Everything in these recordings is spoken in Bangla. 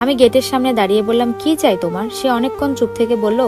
আমি গেটের সামনে দাঁড়িয়ে বললাম, কি চাই তোমার? সে অনেকক্ষণ চুপ থেকে বলল,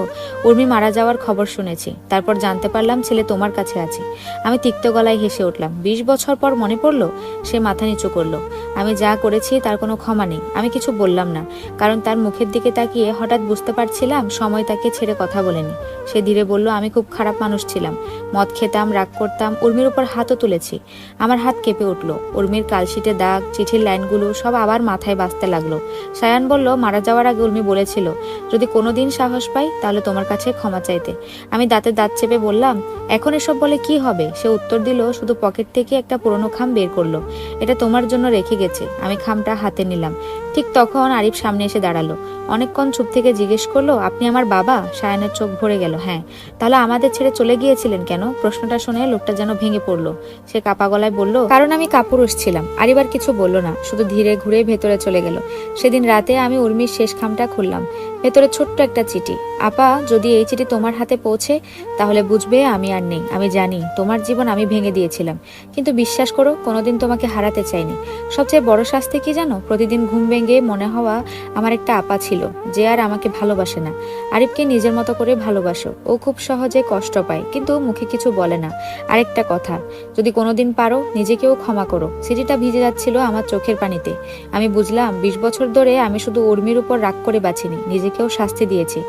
উর্মি মারা যাওয়ার খবর শুনেছি, তারপর জানতে পারলাম ছেলে তোমার কাছে আছে। আমি তিক্ত গলায় হেসে উঠলাম। 20 বছর পর মনে পড়লো? সে মাথা নিচু করলো। আমি যা করেছি তার কোনো ক্ষমা নেই। আমি কিছু বললাম না, কারণ তার মুখের দিকে তাকিয়ে হঠাৎ বুঝতে পারছিলাম সময় তাকে ছেড়ে কথা বলেনি। সে ধীরে বলল, আমি খুব খারাপ মানুষ ছিলাম, মদ খেতাম, রাগ করতাম, উর্মির উপর হাতও তুলেছি। আমার হাত কেঁপে উঠলো। উর্মির কালশিটে দাগ, চিঠির লাইনগুলো সব আবার মাথায় বাজতে লাগলো। সায়ান বলল, মারা যাওয়ার আগে উর্মি বলেছিল যদি কোনোদিন সাহস পাই তাহলে তোমার কাছে ক্ষমা চাইতে। আমি দাঁতে দাঁত চেপে বললাম, এখন এসব বলে কি হবে? সে উত্তর দিল, শুধু পকেট থেকে একটা পুরনো খাম বের করলো। এটা তোমার জন্য রেখে গেছে। আমি খামটা হাতে নিলাম। ঠিক তখন আরিফ সামনে এসে দাঁড়ালো। অনেকক্ষণ চুপ থেকে জিজ্ঞেস করলো, আপনি আমার বাবা? সায়ানের চোখ ভরে গেল। হ্যাঁ। তাহলে আমাদের ছেড়ে চলে গিয়েছিলেন কেন? প্রশ্নটা শুনে লোকটা যেন ভেঙে পড়লো। সে কাপা গলায় বলল, কারণ আমি কাপুরুষ ছিলাম। আরিফ আর কিছু বলল না, শুধু ধীরে ঘুরে ভেতরে চলে গেল। সেদিন রাতে আমি উর্মির শেষ খামটা খুললাম। ভেতরে ছোট্ট একটা চিঠি। আপা, যদি এই চিঠি তোমার হাতে পৌঁছে তাহলে বুঝবে আমি আর নেই। আমি জানি তোমার জীবন আমি ভেঙে দিয়েছিলাম, কিন্তু বিশ্বাস করো, কোনোদিন তোমাকে হারাতে চাইনি। সবচেয়ে বড় শাস্তি কি জানো? প্রতিদিন ঘুম ভেঙে মনে হওয়া আমার একটা আপা ছিল যে আর আমাকে ভালোবাসে না। আরিফকে নিজের মতো করে ভালোবাসো। ও খুব সহজে কষ্ট পায়, কিন্তু মুখে কিছু বলে না। আরেকটা কথা, যদি কোনোদিন পারো নিজেকেও ক্ষমা করো। চিঠিটা ভিজে যাচ্ছিল আমার চোখের পানিতে। আমি বুঝলাম 20 বছর ধরে আমি শুধু উর্মির উপর রাগ করে বাঁচিনি, নিজেকেও শাস্তি দিয়েছি।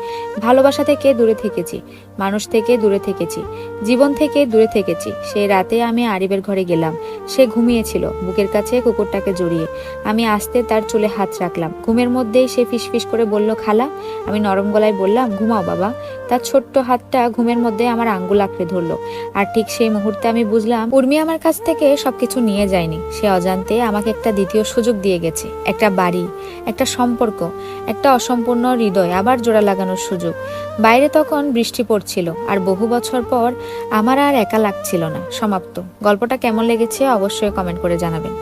ভালোবাসা থেকে দূরে থেকেছি, মানুষ থেকে দূরে থেকেছি, জীবন থেকে দূরে থেকেছি। সেই রাতে আমি আরিফের ঘরে গেলাম। সে ঘুমিয়েছিল, বুকের কাছে কুকুরটাকে জড়িয়ে। আমি আস্তে তার চুলে হাত রাখলাম। ঘুমের মধ্যেই সে ফিসফিস করে বলল, খালা। আমি নরম গলায় বললাম, ঘুমাও বাবা। তার ছোট্ট হাতটা ঘুমের মধ্যে আমার আঙ্গুল আঁকড়ে ধরলো। আর ঠিক সেই মুহূর্তে আমি বুঝলাম উর্মি আমার কাছ থেকে সবকিছু নিয়ে যায়নি। সে অজান্তে আমাকে একটা দ্বিতীয় সুযোগ দিয়ে গেছে। একটা বাড়ি, একটা সম্পর্ক, একটা অসম্পূর্ণ হৃদয় আবার জোড়া লাগানোর সুযোগ। বাইরে তখন বৃষ্টি পড়ছিল, আর বহু বছর পর আমার আর একা লাগছিল না। সমাপ্ত। গল্পটা কেমন লেগেছে অবশ্যই কমেন্ট করে জানাবেন।